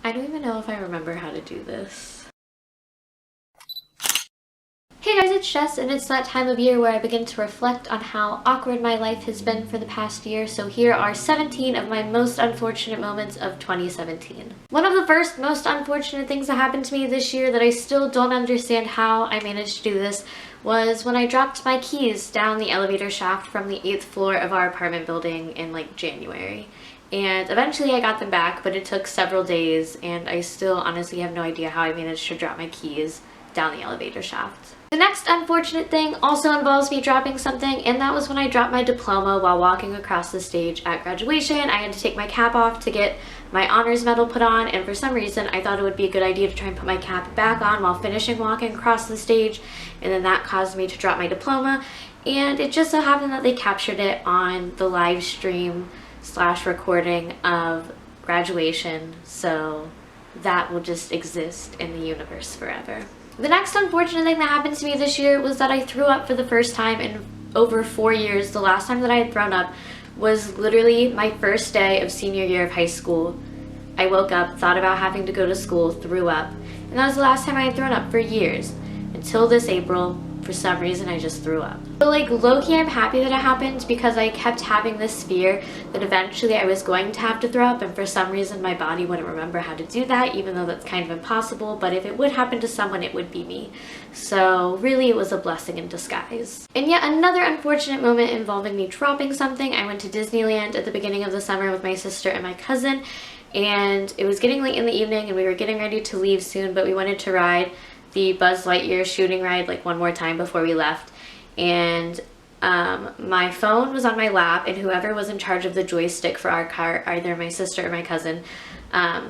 I don't even know if I remember how to do this. Hey guys, it's Jess, and it's that time of year where I begin to reflect on how awkward my life has been for the past year, so here are 17 of my most unfortunate moments of 2017. One of the first most unfortunate things that happened to me this year that I still don't understand how I managed to do this was when I dropped my keys down the elevator shaft from the 8th floor of our apartment building in like January. And eventually I got them back, but it took several days, and I still honestly have no idea how I managed to drop my keys down the elevator shaft. The next unfortunate thing also involves me dropping something, and that was when I dropped my diploma while walking across the stage at graduation. I had to take my cap off to get my honors medal put on, and for some reason I thought it would be a good idea to try and put my cap back on while finishing walking across the stage, and then that caused me to drop my diploma. And it just so happened that they captured it on the live stream / recording of graduation, so that will just exist in the universe forever. The next unfortunate thing that happened to me this year was that I threw up for the first time in over 4 years. The last time that I had thrown up was literally my first day of senior year of high school. I woke up, thought about having to go to school, threw up, and that was the last time I had thrown up for years. Until this April, for some reason I just threw up. But like low-key I'm happy that it happened, because I kept having this fear that eventually I was going to have to throw up, and for some reason my body wouldn't remember how to do that, even though that's kind of impossible. But if it would happen to someone, it would be me. So really it was a blessing in disguise. And yet another unfortunate moment involving me dropping something. I went to Disneyland at the beginning of the summer with my sister and my cousin, and it was getting late in the evening and we were getting ready to leave soon, but we wanted to ride the Buzz Lightyear shooting ride like one more time before we left. And my phone was on my lap, and whoever was in charge of the joystick for our cart, either my sister or my cousin,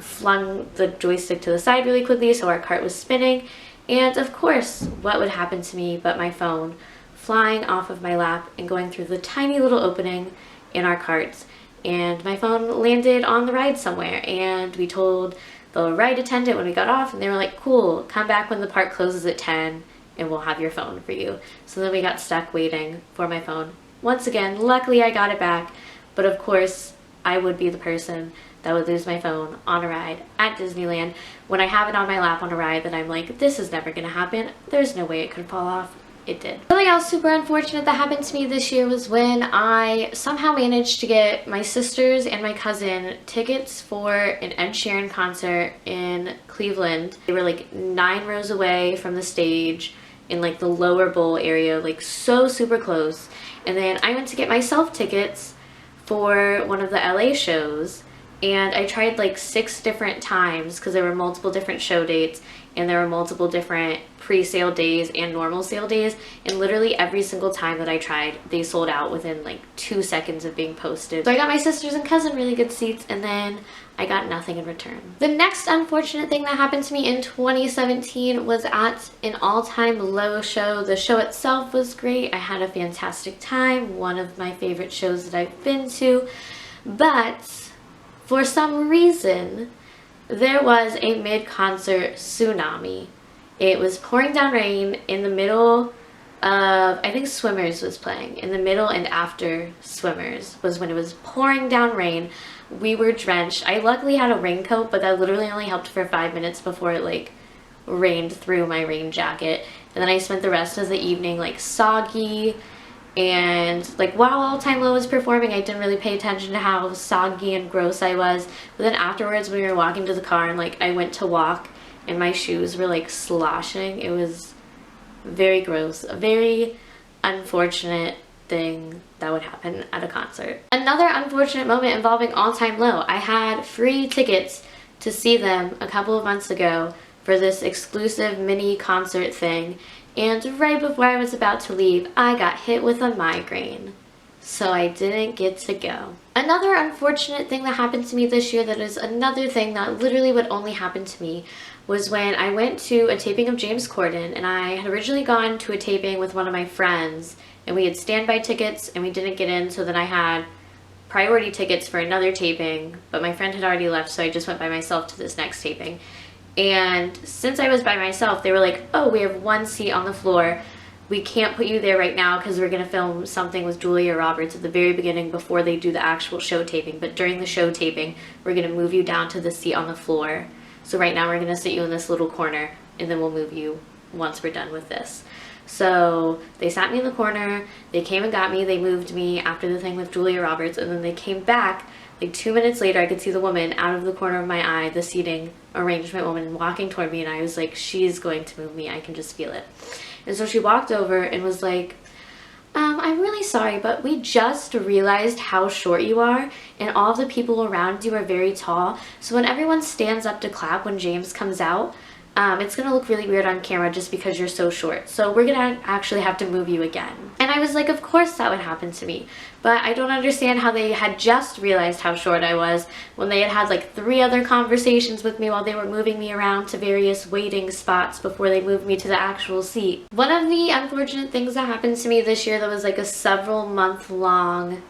flung the joystick to the side really quickly so our cart was spinning. And of course, what would happen to me but my phone flying off of my lap and going through the tiny little opening in our carts, and my phone landed on the ride somewhere. And we told the ride attendant when we got off, and they were like, cool, come back when the park closes at 10 and we'll have your phone for you. So then we got stuck waiting for my phone. Once again, luckily I got it back, but of course I would be the person that would lose my phone on a ride at Disneyland when I have it on my lap on a ride that I'm like, this is never gonna happen. There's no way it could fall off. It did. Something else super unfortunate that happened to me this year was when I somehow managed to get my sisters and my cousin tickets for an Ed Sheeran concert in Cleveland. They were like 9 rows away from the stage in like the lower bowl area, like so super close. And then I went to get myself tickets for one of the LA shows, and I tried like 6 different times because there were multiple different show dates and there were multiple different pre-sale days and normal sale days, and literally every single time that I tried, they sold out within like 2 seconds of being posted. So I got my sisters and cousin really good seats, and then I got nothing in return. The next unfortunate thing that happened to me in 2017 was at an all-time low show. The show itself was great. I had a fantastic time, one of my favorite shows that I've been to, but for some reason, there was a mid-concert tsunami. It was pouring down rain in the middle of, I think Swimmers was playing. In the middle and after Swimmers was when it was pouring down rain. We were drenched. I luckily had a raincoat, but that literally only helped for 5 minutes before it like rained through my rain jacket. And then I spent the rest of the evening like soggy, and like while All Time Low was performing, I didn't really pay attention to how soggy and gross I was. But then afterwards, when we were walking to the car and like I went to walk and my shoes were like sloshing, it was very gross. A very unfortunate thing that would happen at a concert. Another unfortunate moment involving All Time Low. I had free tickets to see them a couple of months ago for this exclusive mini concert thing, and right before I was about to leave, I got hit with a migraine, so I didn't get to go. Another unfortunate thing that happened to me this year, that is another thing that literally would only happen to me, was when I went to a taping of James Corden, and I had originally gone to a taping with one of my friends, and we had standby tickets and we didn't get in, so then I had priority tickets for another taping, but my friend had already left, so I just went by myself to this next taping. And since I was by myself, they were like, oh, we have 1 seat on the floor. We can't put you there right now because we're going to film something with Julia Roberts at the very beginning before they do the actual show taping. But during the show taping, we're going to move you down to the seat on the floor. So right now we're going to sit you in this little corner and then we'll move you once we're done with this. So they sat me in the corner, they came and got me, they moved me after the thing with Julia Roberts, and then they came back. Like 2 minutes later, I could see the woman out of the corner of my eye, the seating arrangement woman, walking toward me, and I was like, she's going to move me, I can just feel it. And so she walked over and was like, I'm really sorry, but we just realized how short you are, and all of the people around you are very tall, so when everyone stands up to clap when James comes out, it's gonna look really weird on camera just because you're so short. So we're gonna actually have to move you again. And I was like, of course that would happen to me. But I don't understand how they had just realized how short I was when they had had like 3 other conversations with me while they were moving me around to various waiting spots before they moved me to the actual seat. One of the unfortunate things that happened to me this year that was like a several month long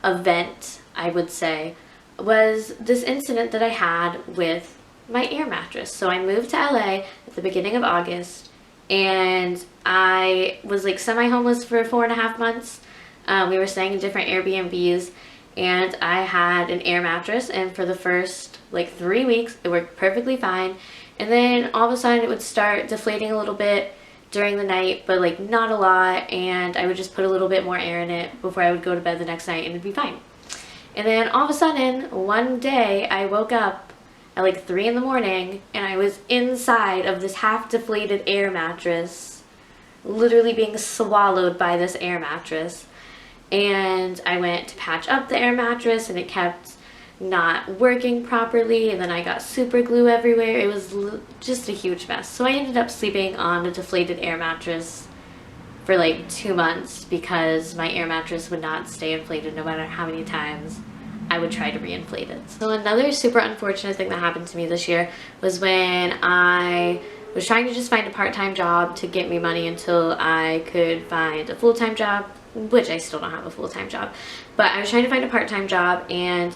event, I would say, was this incident that I had with my air mattress. So I moved to LA at the beginning of August, and I was like semi-homeless for 4.5 months. We were staying in different Airbnbs, and I had an air mattress, and for the first like 3 weeks it worked perfectly fine, and then all of a sudden it would start deflating a little bit during the night, but like not a lot, and I would just put a little bit more air in it before I would go to bed the next night and it'd be fine. And then all of a sudden one day I woke up at like 3 in the morning and I was inside of this half deflated air mattress, literally being swallowed by this air mattress. And I went to patch up the air mattress and it kept not working properly, and then I got super glue everywhere. It was just a huge mess. So I ended up sleeping on a deflated air mattress for like 2 months because my air mattress would not stay inflated no matter how many times I would try to reinflate it. So another super unfortunate thing that happened to me this year was when I was trying to just find a part-time job to get me money until I could find a full-time job, which I still don't have a full-time job, but I was trying to find a part-time job, and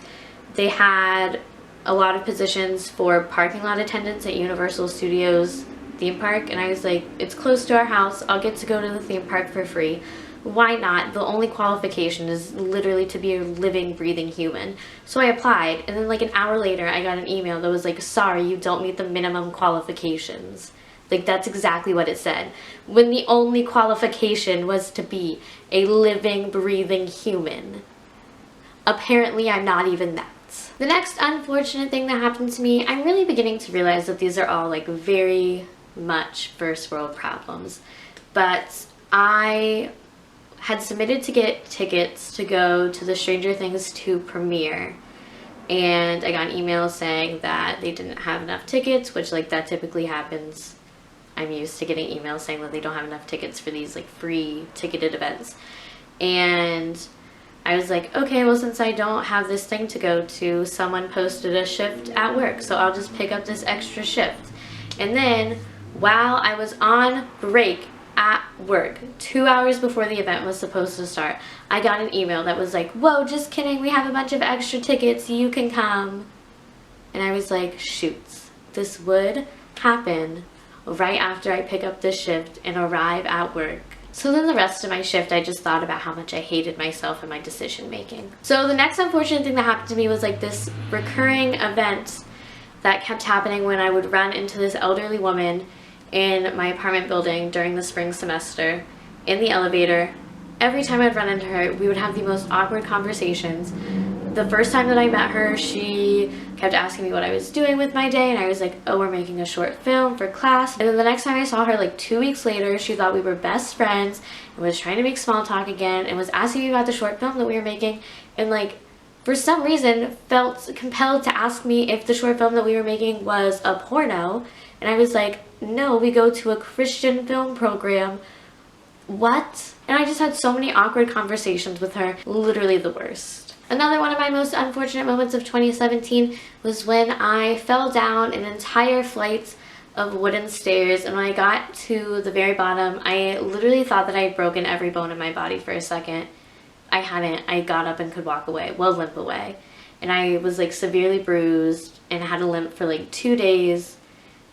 they had a lot of positions for parking lot attendants at Universal Studios theme park, and I was like, it's close to our house, I'll get to go to the theme park for free. Why not? The only qualification is literally to be a living, breathing human. So I applied, and then like an hour later I got an email that was like, sorry, you don't meet the minimum qualifications. Like, that's exactly what it said, when the only qualification was to be a living, breathing human. Apparently I'm not even that. The next unfortunate thing that happened to me, I'm really beginning to realize that these are all like very much first world problems, but I had submitted to get tickets to go to the Stranger Things 2 premiere, and I got an email saying that they didn't have enough tickets, which like that typically happens. I'm used to getting emails saying that they don't have enough tickets for these like free ticketed events. And I was like, okay, well, since I don't have this thing to go to, someone posted a shift at work, so I'll just pick up this extra shift. And then while I was on break at work, 2 hours before the event was supposed to start, I got an email that was like, whoa, just kidding, we have a bunch of extra tickets, you can come. And I was like, shoots, this would happen right after I pick up this shift and arrive at work. So then the rest of my shift, I just thought about how much I hated myself and my decision making. So the next unfortunate thing that happened to me was like this recurring event that kept happening when I would run into this elderly woman in my apartment building during the spring semester in the elevator. Every time I'd run into her, we would have the most awkward conversations. The first time that I met her, she kept asking me what I was doing with my day, and I was like, oh, we're making a short film for class. And then the next time I saw her, like 2 weeks later, she thought we were best friends and was trying to make small talk again and was asking me about the short film that we were making, and like for some reason felt compelled to ask me if the short film that we were making was a porno. And I was like, no, we go to a Christian film program. What? And I just had so many awkward conversations with her, literally the worst. Another one of my most unfortunate moments of 2017 was when I fell down an entire flight of wooden stairs, and when I got to the very bottom, I literally thought that I had broken every bone in my body for a second. I hadn't. I got up and could walk away, well, limp away. And I was like severely bruised and had a limp for like 2 days.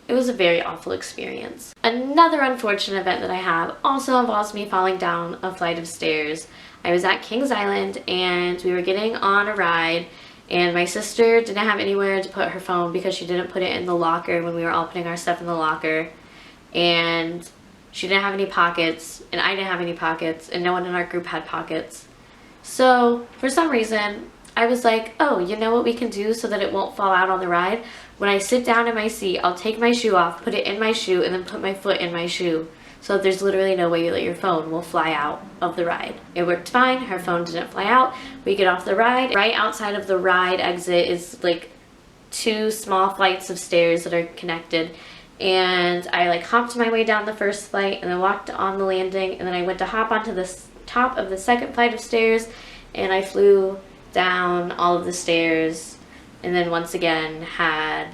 It was a very awful experience. Another unfortunate event that I have also involves me falling down a flight of stairs. I was at Kings Island and we were getting on a ride, And my sister didn't have anywhere to put her phone because she didn't put it in the locker when we were all putting our stuff in the locker. And she didn't have any pockets, and I didn't have any pockets, and no one in our group had pockets. So for some reason, I was like, oh, you know what we can do so that it won't fall out on the ride? When I sit down in my seat, I'll take my shoe off, put it in my shoe, and then put my foot in my shoe. So there's literally no way that your phone will fly out of the ride. It worked fine. Her phone didn't fly out. We get off the ride. Right outside of the ride exit is like 2 small flights of stairs that are connected. And I like hopped my way down the first flight and then walked on the landing, and then I went to hop onto the top of the second flight of stairs, and I flew down all of the stairs, and then once again had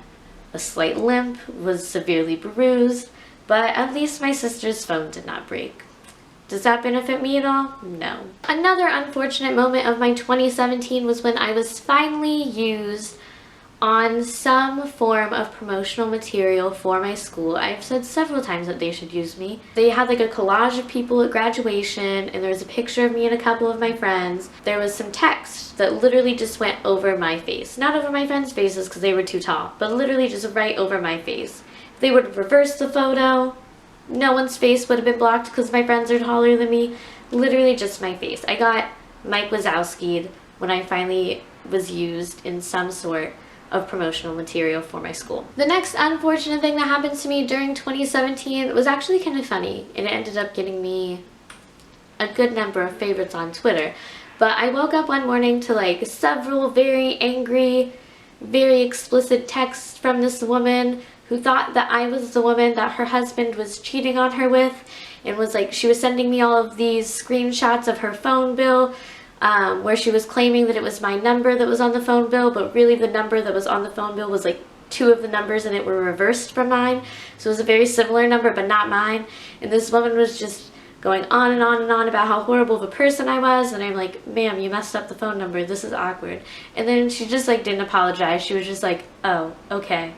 a slight limp, was severely bruised, but at least my sister's phone did not break. Does that benefit me at all? No. Another unfortunate moment of my 2017 was when I was finally used on some form of promotional material for my school. I've said several times that they should use me. They had like a collage of people at graduation, and there was a picture of me and a couple of my friends. There was some text that literally just went over my face. Not over my friends' faces because they were too tall, but literally just right over my face. If they would have reversed the photo, no one's face would have been blocked because my friends are taller than me. Literally just my face. I got Mike Wazowski'd when I finally was used in some sort of promotional material for my school. The next unfortunate thing that happened to me during 2017 was actually kind of funny, and it ended up getting me a good number of favorites on Twitter. But I woke up one morning to like several very angry, very explicit texts from this woman who thought that I was the woman that her husband was cheating on her with, and was like, she was sending me all of these screenshots of her phone bill, where she was claiming that it was my number that was on the phone bill, but really the number that was on the phone bill was like 2 of the numbers in it were reversed from mine. So it was a very similar number, but not mine. And this woman was just going on and on and on about how horrible of a person I was. And I'm like, ma'am, you messed up the phone number. This is awkward. And then she just like didn't apologize. She was just like, oh, okay.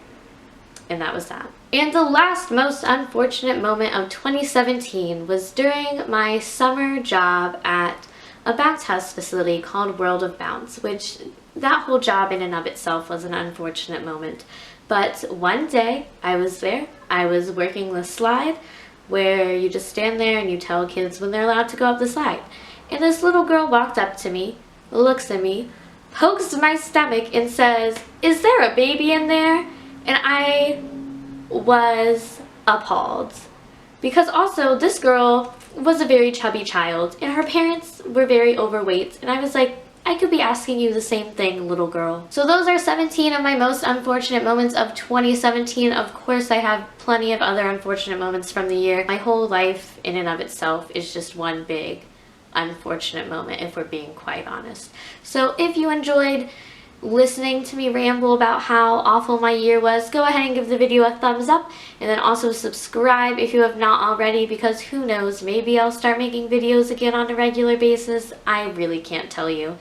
And that was that. And the last most unfortunate moment of 2017 was during my summer job at a bounce house facility called World of Bounce, which that whole job in and of itself was an unfortunate moment. But one day I was there, I was working the slide where you just stand there and you tell kids when they're allowed to go up the slide. And this little girl walked up to me, looks at me, pokes my stomach and says, "Is there a baby in there?" And I was appalled. Because also this girl was a very chubby child, and her parents were very overweight, and I was like, I could be asking you the same thing, little girl. So those are 17 of my most unfortunate moments of 2017. Of course, I have plenty of other unfortunate moments from the year. My whole life in and of itself is just one big unfortunate moment, if we're being quite honest. So if you enjoyed listening to me ramble about how awful my year was, go ahead and give the video a thumbs up, and then also subscribe if you have not already, because who knows, maybe I'll start making videos again on a regular basis. I really can't tell you.